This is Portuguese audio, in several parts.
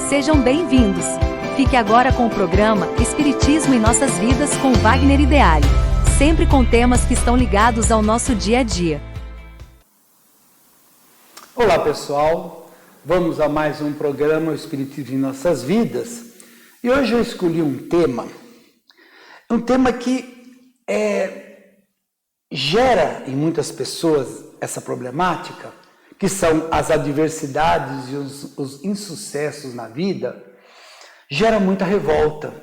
Sejam bem-vindos. Fique agora com o programa Espiritismo em Nossas Vidas com Wagner Ideale, sempre com temas que estão ligados ao nosso dia a dia. Olá pessoal, vamos a mais um programa Espiritismo em Nossas Vidas e hoje eu escolhi um tema que gera em muitas pessoas essa problemática, que são as adversidades e os insucessos na vida, gera muita revolta.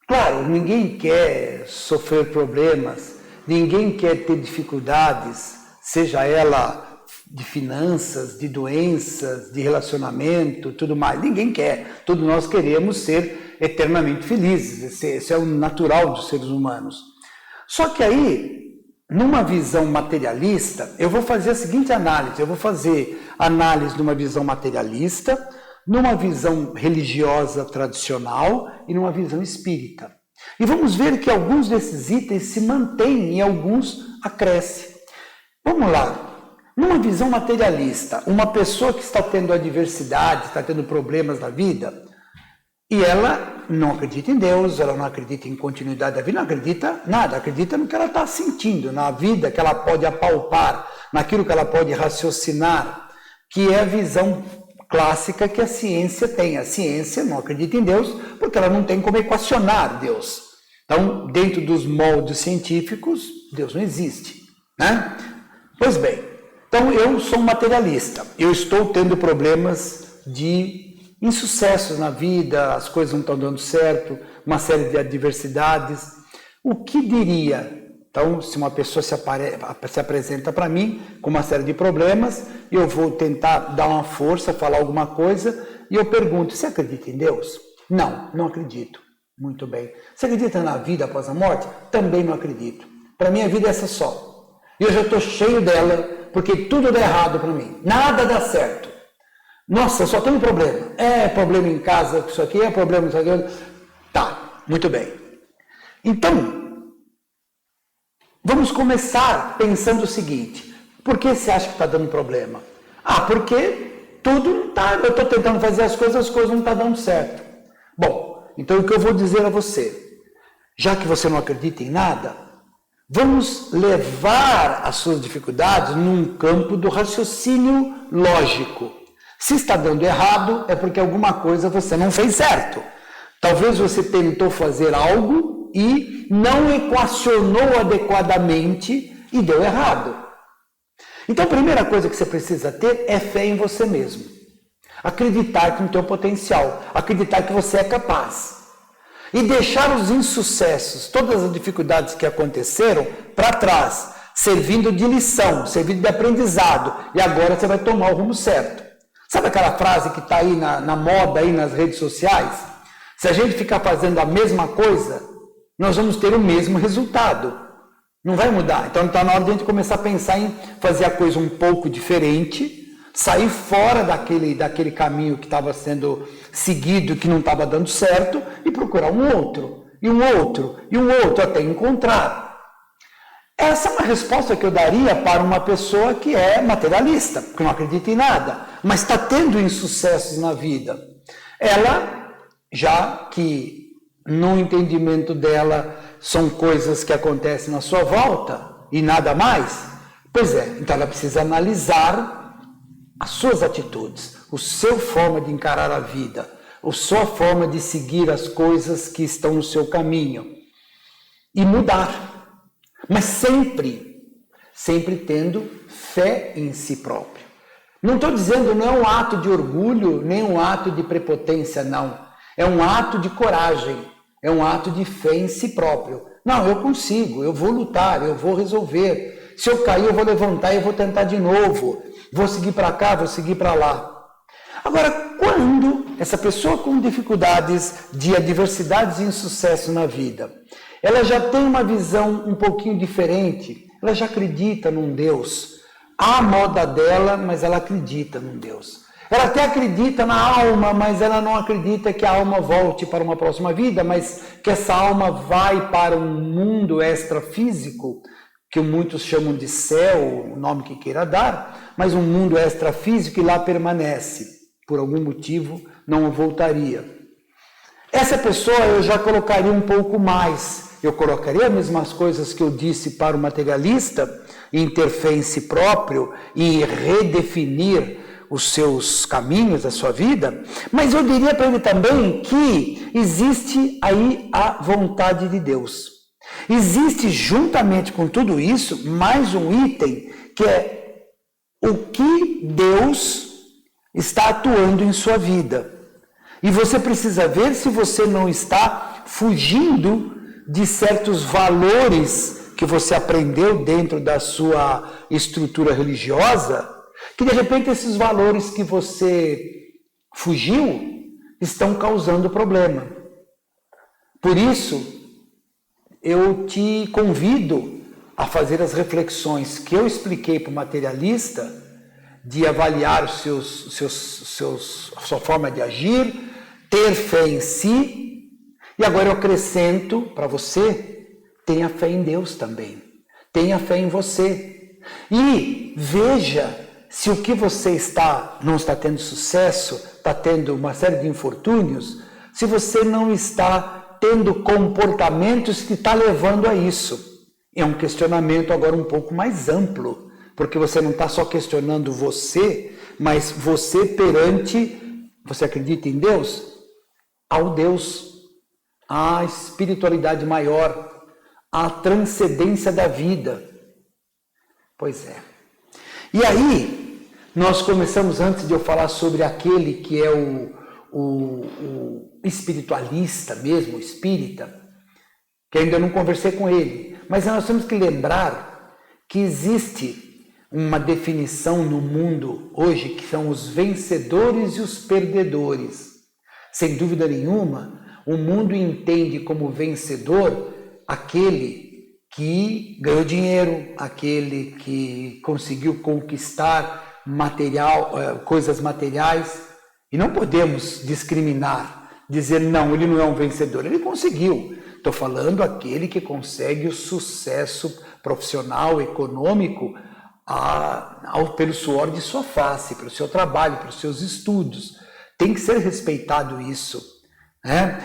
Claro, ninguém quer sofrer problemas, ninguém quer ter dificuldades, seja ela de finanças, de doenças, de relacionamento, tudo mais. Ninguém quer. Todos nós queremos ser eternamente felizes. Esse é o natural dos seres humanos. Só que aí, numa visão materialista, eu vou fazer a seguinte análise. Eu vou fazer análise numa visão materialista, numa visão religiosa tradicional e numa visão espírita. E vamos ver que alguns desses itens se mantêm e alguns acrescem. Vamos lá. Numa visão materialista, uma pessoa que está tendo adversidade, está tendo problemas na vida, e ela não acredita em Deus, ela não acredita em continuidade da vida, não acredita nada, acredita no que ela está sentindo, na vida que ela pode apalpar, naquilo que ela pode raciocinar, que é a visão clássica que a ciência tem. A ciência não acredita em Deus porque ela não tem como equacionar Deus. Então, dentro dos moldes científicos, Deus não existe, né? Pois bem, então eu sou um materialista, eu estou tendo problemas de insucessos na vida, as coisas não estão dando certo, uma série de adversidades. O que diria? Então, se uma pessoa se apresenta para mim com uma série de problemas, eu vou tentar dar uma força, falar alguma coisa, e eu pergunto, você acredita em Deus? Não, não acredito. Muito bem. Você acredita na vida após a morte? Também não acredito. Para mim a vida é essa só. E eu já estou cheio dela, porque tudo dá errado para mim. Nada dá certo. Nossa, só tem um problema. É problema em casa, isso aqui é problema, isso aqui. Tá, muito bem. Então, vamos começar pensando o seguinte. Por que você acha que está dando problema? Porque tudo não está. Eu estou tentando fazer as coisas não estão dando certo. Bom, então o que eu vou dizer a você? Já que você não acredita em nada, vamos levar as suas dificuldades num campo do raciocínio lógico. Se está dando errado, é porque alguma coisa você não fez certo. Talvez você tentou fazer algo e não equacionou adequadamente e deu errado. Então a primeira coisa que você precisa ter é fé em você mesmo. Acreditar no teu potencial, acreditar que você é capaz. E deixar os insucessos, todas as dificuldades que aconteceram para trás, servindo de lição, servindo de aprendizado. E agora você vai tomar o rumo certo. Sabe aquela frase que está aí na moda, aí nas redes sociais? Se a gente ficar fazendo a mesma coisa, nós vamos ter o mesmo resultado. Não vai mudar. Então está na hora de a gente começar a pensar em fazer a coisa um pouco diferente, sair fora daquele caminho que estava sendo seguido, que não estava dando certo, e procurar um outro, e um outro, e um outro, até encontrar. Essa é uma resposta que eu daria para uma pessoa que é materialista, que não acredita em nada, mas está tendo insucessos na vida. Ela, já que no entendimento dela são coisas que acontecem na sua volta e nada mais, pois é, então ela precisa analisar as suas atitudes, a sua forma de encarar a vida, a sua forma de seguir as coisas que estão no seu caminho e mudar. Mas sempre tendo fé em si próprio. Não estou dizendo, não é um ato de orgulho, nem um ato de prepotência, não. É um ato de coragem, é um ato de fé em si próprio. Não, eu consigo, eu vou lutar, eu vou resolver. Se eu cair, eu vou levantar e eu vou tentar de novo. Vou seguir para cá, vou seguir para lá. Agora, quando essa pessoa com dificuldades de adversidades e insucesso na vida, ela já tem uma visão um pouquinho diferente, ela já acredita num Deus. Há a moda dela, mas ela acredita num Deus. Ela até acredita na alma, mas ela não acredita que a alma volte para uma próxima vida, mas que essa alma vai para um mundo extrafísico, que muitos chamam de céu, o nome que queira dar, mas um mundo extrafísico e lá permanece. por algum motivo não voltaria. Essa pessoa eu já colocaria um pouco mais. Eu colocaria as mesmas coisas que eu disse para o materialista, em ter fé em si próprio e redefinir os seus caminhos, a sua vida, mas eu diria para ele também que existe aí a vontade de Deus. Existe, juntamente com tudo isso, mais um item, que é o que Deus está atuando em sua vida. E você precisa ver se você não está fugindo de certos valores que você aprendeu dentro da sua estrutura religiosa, que de repente esses valores que você fugiu estão causando problema. Por isso, eu te convido a fazer as reflexões que eu expliquei para o materialista, de avaliar a sua forma de agir, ter fé em si, e agora eu acrescento para você, tenha fé em Deus também, tenha fé em você, e veja se o que você não está tendo sucesso, está tendo uma série de infortúnios, se você não está tendo comportamentos que está levando a isso. É um questionamento agora um pouco mais amplo, porque você não está só questionando você, mas você perante, você acredita em Deus? Ao Deus, à espiritualidade maior, à transcendência da vida. Pois é. E aí, nós começamos, antes de eu falar sobre aquele que é o espiritualista mesmo, o espírita, que ainda não conversei com ele, mas nós temos que lembrar que existe uma definição no mundo hoje, que são os vencedores e os perdedores. Sem dúvida nenhuma, o mundo entende como vencedor aquele que ganhou dinheiro, aquele que conseguiu conquistar coisas materiais. E não podemos discriminar, dizer não, ele não é um vencedor, ele conseguiu. Estou falando aquele que consegue o sucesso profissional, econômico, pelo suor de sua face, pelo seu trabalho, pelos seus estudos. Tem que ser respeitado isso.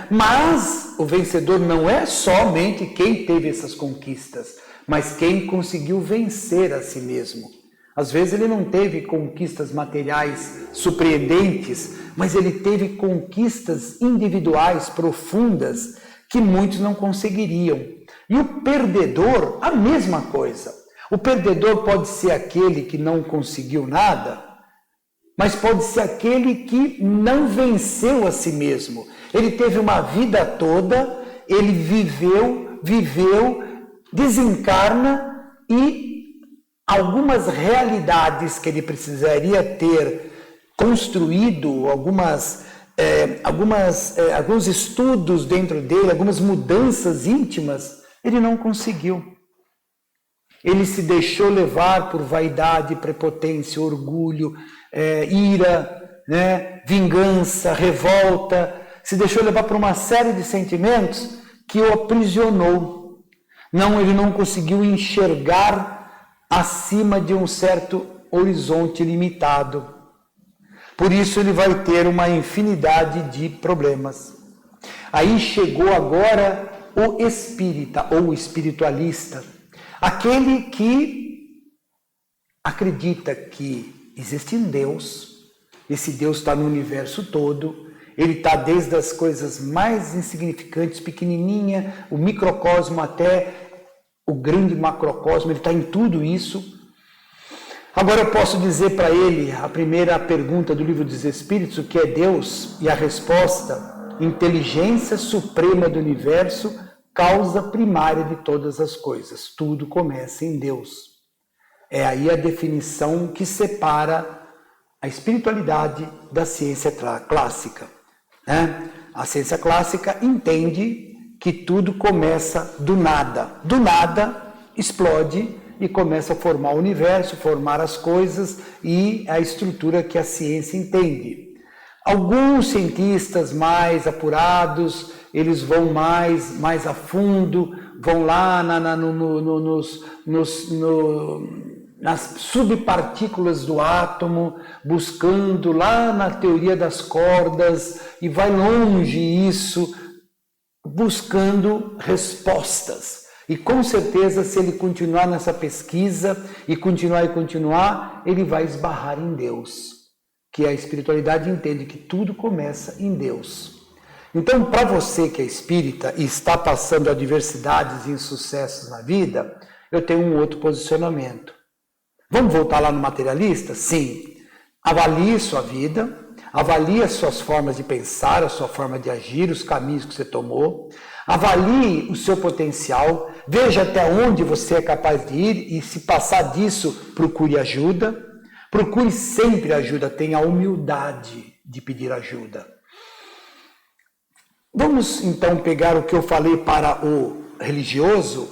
Mas o vencedor não é somente quem teve essas conquistas, mas quem conseguiu vencer a si mesmo. Às vezes ele não teve conquistas materiais surpreendentes, mas ele teve conquistas individuais profundas que muitos não conseguiriam. E o perdedor, a mesma coisa. O perdedor pode ser aquele que não conseguiu nada, mas pode ser aquele que não venceu a si mesmo. Ele teve uma vida toda, ele viveu, desencarna e algumas realidades que ele precisaria ter construído, alguns estudos dentro dele, algumas mudanças íntimas, ele não conseguiu. Ele se deixou levar por vaidade, prepotência, orgulho, ira, vingança, revolta, se deixou levar por uma série de sentimentos que o aprisionou. Ele não conseguiu enxergar acima de um certo horizonte limitado. Por isso ele vai ter uma infinidade de problemas. Aí chegou agora o espírita ou o espiritualista, aquele que acredita que existe um Deus, esse Deus está no universo todo, ele está desde as coisas mais insignificantes, pequenininha, o microcosmo até o grande macrocosmo, ele está em tudo isso. Agora eu posso dizer para ele, a primeira pergunta do Livro dos Espíritos, o que é Deus? E a resposta, inteligência suprema do universo, causa primária de todas as coisas. Tudo começa em Deus. É aí a definição que separa a espiritualidade da ciência clássica. A ciência clássica entende que tudo começa do nada. Do nada explode e começa a formar o universo, formar as coisas e a estrutura que a ciência entende. Alguns cientistas mais apurados, eles vão mais a fundo, vão lá nas subpartículas do átomo, buscando lá na teoria das cordas, e vai longe isso, buscando respostas. E com certeza, se ele continuar nessa pesquisa e continuar, ele vai esbarrar em Deus, que a espiritualidade entende que tudo começa em Deus. Então, para você que é espírita e está passando adversidades e insucessos na vida, eu tenho um outro posicionamento. Vamos voltar lá no materialista? Sim. Avalie sua vida, avalie as suas formas de pensar, a sua forma de agir, os caminhos que você tomou, avalie o seu potencial, veja até onde você é capaz de ir e, se passar disso, procure ajuda. Procure sempre ajuda, tenha a humildade de pedir ajuda. Vamos então pegar o que eu falei para o religioso.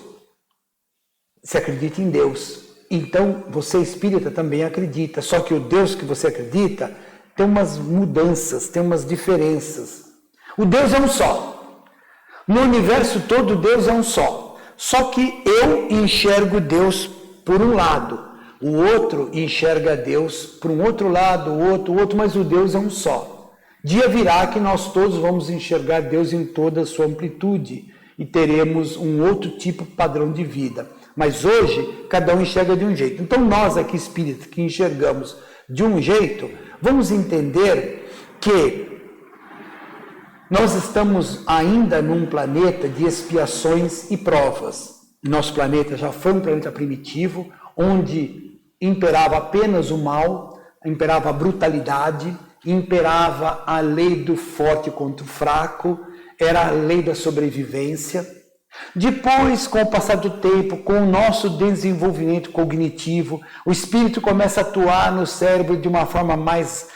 Se acredita em Deus. Então, você espírita também acredita, só que o Deus que você acredita tem umas mudanças, tem umas diferenças. O Deus é um só. No universo todo, Deus é um só. Só que eu enxergo Deus por um lado, o outro enxerga Deus por um outro lado, o outro, mas o Deus é um só. Dia virá que nós todos vamos enxergar Deus em toda a sua amplitude e teremos um outro tipo padrão de vida. Mas hoje, cada um enxerga de um jeito. Então, nós aqui espíritas que enxergamos de um jeito, vamos entender que nós estamos ainda num planeta de expiações e provas. Nosso planeta já foi um planeta primitivo, onde imperava apenas o mal, imperava a brutalidade, imperava a lei do forte contra o fraco, era a lei da sobrevivência. Depois, com o passar do tempo, com o nosso desenvolvimento cognitivo, o espírito começa a atuar no cérebro de uma forma mais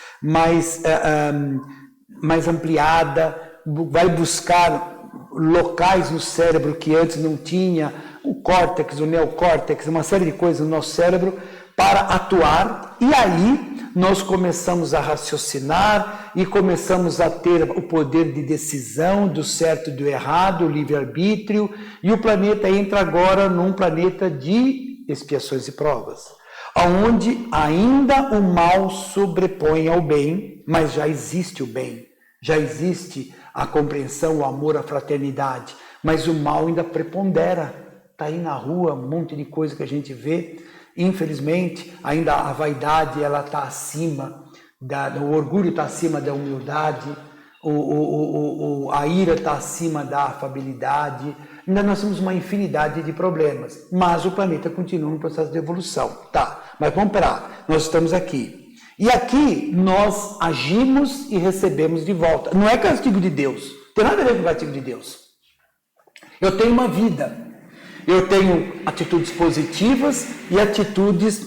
ampliada, vai buscar locais no cérebro que antes não tinha, o córtex, o neocórtex, uma série de coisas no nosso cérebro para atuar, e aí nós começamos a raciocinar e começamos a ter o poder de decisão do certo e do errado, o livre-arbítrio, e o planeta entra agora num planeta de expiações e provas, onde ainda o mal sobrepõe ao bem, mas já existe o bem, já existe a compreensão, o amor, a fraternidade, mas o mal ainda prepondera. Está aí na rua um monte de coisa que a gente vê. Infelizmente, ainda a vaidade ela está acima, o orgulho está acima da humildade, a ira está acima da afabilidade. Ainda nós temos uma infinidade de problemas, mas o planeta continua no processo de evolução. Tá, mas vamos parar, nós estamos aqui. E aqui nós agimos e recebemos de volta. Não é castigo de Deus, não tem nada a ver com o castigo de Deus. Eu tenho uma vida. Eu tenho atitudes positivas e atitudes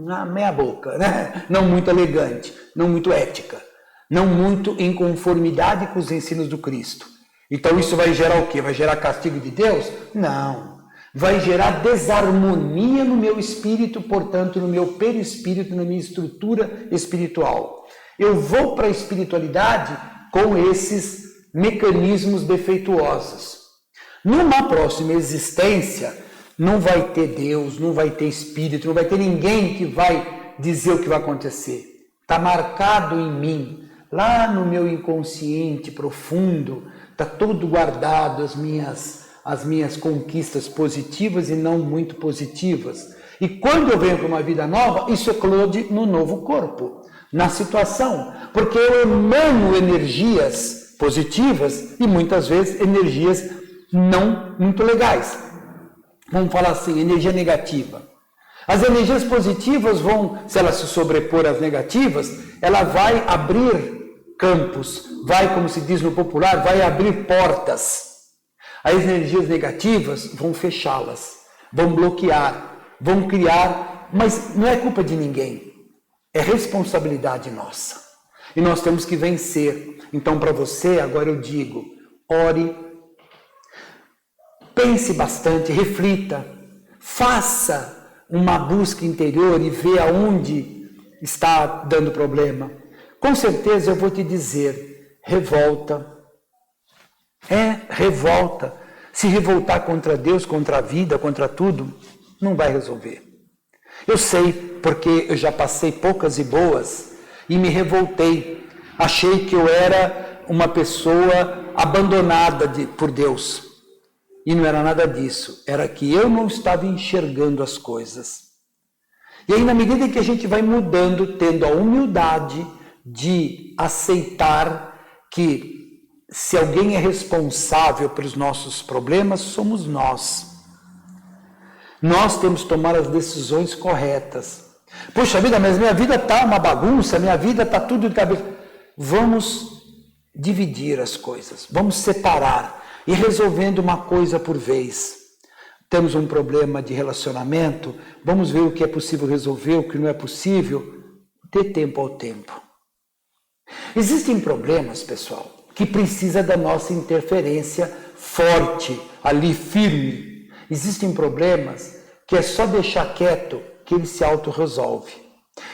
na meia boca, né? Não muito elegante, não muito ética, não muito em conformidade com os ensinos do Cristo. Então isso vai gerar o quê? Vai gerar castigo de Deus? Não. Vai gerar desarmonia no meu espírito, portanto, no meu perispírito, na minha estrutura espiritual. Eu vou para a espiritualidade com esses mecanismos defeituosos. Numa próxima existência, não vai ter Deus, não vai ter Espírito, não vai ter ninguém que vai dizer o que vai acontecer. Está marcado em mim, lá no meu inconsciente profundo, está tudo guardado, as minhas conquistas positivas e não muito positivas. E quando eu venho para uma vida nova, isso eclode no novo corpo, na situação, porque eu emano energias positivas e muitas vezes energias não muito legais. Vamos falar assim, energia negativa. As energias positivas vão, se elas se sobrepor às negativas, ela vai abrir campos, vai, como se diz no popular, vai abrir portas. As energias negativas vão fechá-las, vão bloquear, vão criar, mas não é culpa de ninguém, é responsabilidade nossa. E nós temos que vencer. Então, para você, agora eu digo, ore, pense bastante, reflita, faça uma busca interior e vê aonde está dando problema. Com certeza eu vou te dizer, revolta. Revolta. Se revoltar contra Deus, contra a vida, contra tudo, não vai resolver. Eu sei, porque eu já passei poucas e boas e me revoltei. Achei que eu era uma pessoa abandonada por Deus. E não era nada disso. Era que eu não estava enxergando as coisas. E aí, na medida em que a gente vai mudando, tendo a humildade de aceitar que se alguém é responsável pelos nossos problemas, somos nós. Nós temos que tomar as decisões corretas. Poxa vida, mas minha vida está uma bagunça, minha vida está tudo de cabeça. Vamos dividir as coisas, vamos separar e resolvendo uma coisa por vez. Temos um problema de relacionamento, vamos ver o que é possível resolver, o que não é possível, dê tempo ao tempo. Existem problemas, pessoal, que precisa da nossa interferência forte, ali firme. Existem problemas que é só deixar quieto que ele se auto-resolve.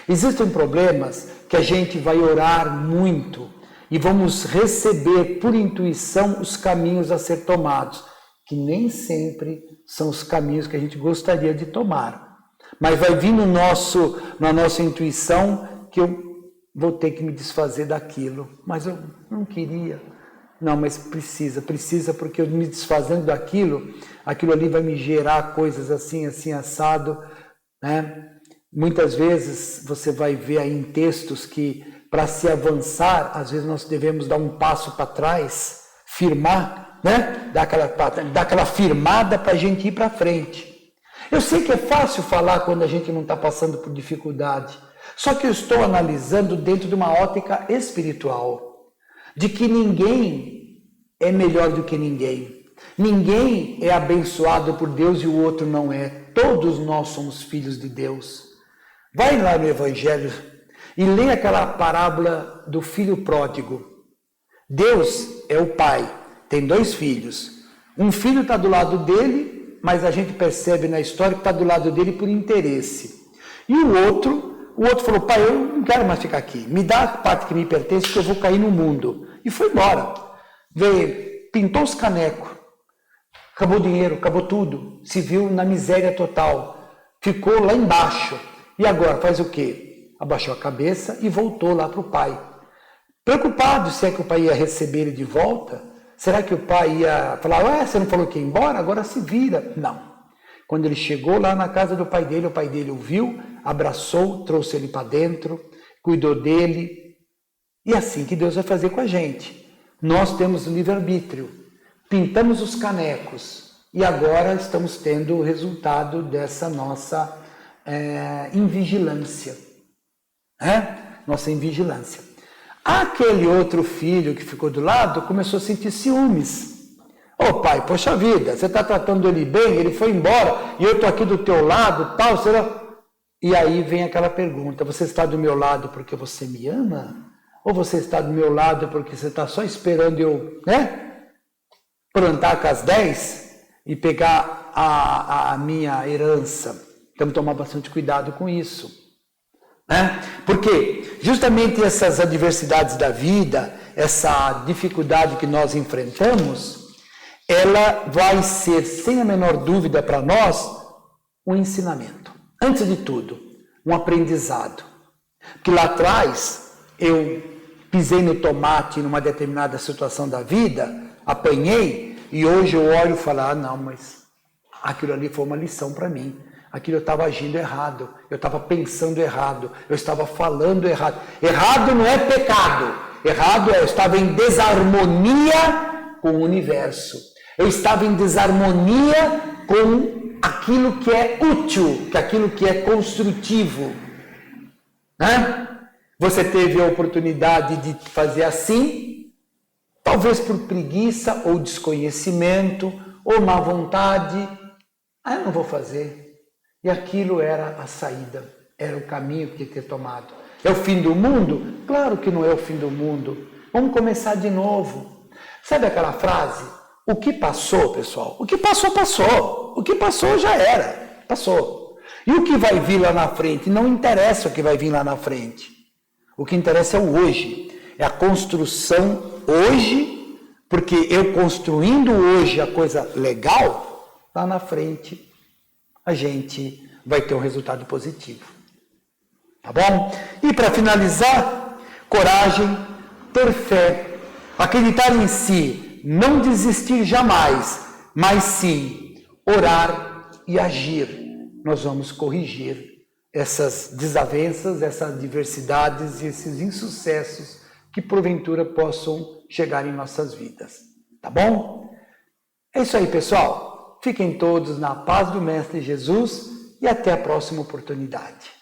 Existem problemas que a gente vai orar muito e vamos receber por intuição os caminhos a ser tomados, que nem sempre são os caminhos que a gente gostaria de tomar. Mas vai vir na nossa intuição que eu vou ter que me desfazer daquilo. Mas eu não queria. Não, mas precisa, porque eu me desfazendo daquilo, aquilo ali vai me gerar coisas assim, assado, né? Muitas vezes você vai ver aí em textos que para se avançar, às vezes nós devemos dar um passo para trás, firmar, né? Dar aquela firmada para a gente ir para frente. Eu sei que é fácil falar quando a gente não está passando por dificuldade, só que eu estou analisando dentro de uma ótica espiritual, de que ninguém é melhor do que ninguém. Ninguém é abençoado por Deus e o outro não é. Todos nós somos filhos de Deus. Vai lá no Evangelho e lê aquela parábola do filho pródigo. Deus é o pai, tem 2 filhos. Um filho está do lado dele, mas a gente percebe na história que está do lado dele por interesse. E o outro falou, pai, eu não quero mais ficar aqui. Me dá a parte que me pertence que eu vou cair no mundo. E foi embora. Veio, pintou os canecos. Acabou o dinheiro, acabou tudo. Se viu na miséria total. Ficou lá embaixo. E agora faz o quê? Abaixou a cabeça e voltou lá para o pai. Preocupado se é que o pai ia receber ele de volta. Será que o pai ia falar, você não falou que ia embora? Agora se vira. Não. Quando ele chegou lá na casa do pai dele, o pai dele o viu, abraçou, trouxe ele para dentro, cuidou dele. E é assim que Deus vai fazer com a gente. Nós temos livre-arbítrio, pintamos os canecos e agora estamos tendo o resultado dessa nossa invigilância. Nossa invigilância. Aquele outro filho que ficou do lado começou a sentir ciúmes. Pai, poxa vida, você está tratando ele bem, ele foi embora e eu estou aqui do teu lado, tal, será? E aí vem aquela pergunta, você está do meu lado porque você me ama? Ou você está do meu lado porque você está só esperando eu, plantar com as 10 e pegar a minha herança? Temos que tomar bastante cuidado com isso. Porque justamente essas adversidades da vida, essa dificuldade que nós enfrentamos, ela vai ser, sem a menor dúvida para nós, um ensinamento. Antes de tudo, um aprendizado. Porque lá atrás, eu pisei no tomate numa determinada situação da vida, apanhei, e hoje eu olho e falo, não, mas aquilo ali foi uma lição para mim. Aquilo eu estava agindo errado, eu estava pensando errado, eu estava falando errado. Errado não é pecado, errado eu estava em desarmonia com o universo. Eu estava em desarmonia com aquilo que é útil, com aquilo que é construtivo. Você teve a oportunidade de fazer assim, talvez por preguiça ou desconhecimento ou má vontade. Eu não vou fazer. E aquilo era a saída, era o caminho que tinha que ter tomado. É o fim do mundo? Claro que não é o fim do mundo. Vamos começar de novo. Sabe aquela frase? O que passou, pessoal? O que passou, passou. O que passou já era. Passou. E o que vai vir lá na frente? Não interessa o que vai vir lá na frente. O que interessa é o hoje. É a construção hoje, porque eu construindo hoje a coisa legal, lá na frente a gente vai ter um resultado positivo. Tá bom? E para finalizar, coragem, ter fé, acreditar em si, não desistir jamais, mas sim orar e agir. Nós vamos corrigir essas desavenças, essas adversidades e esses insucessos que porventura possam chegar em nossas vidas. Tá bom? É isso aí, pessoal. Fiquem todos na paz do Mestre Jesus e até a próxima oportunidade.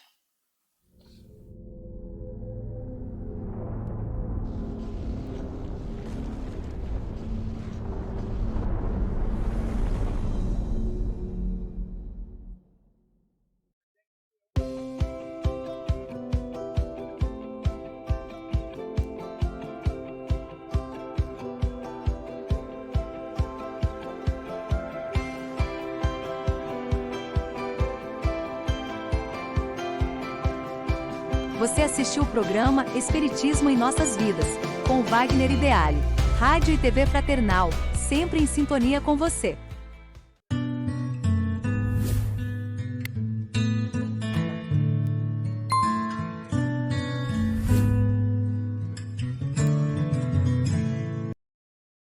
Você assistiu o programa Espiritismo em Nossas Vidas, com Wagner Ideale. Rádio e TV Fraternal, sempre em sintonia com você.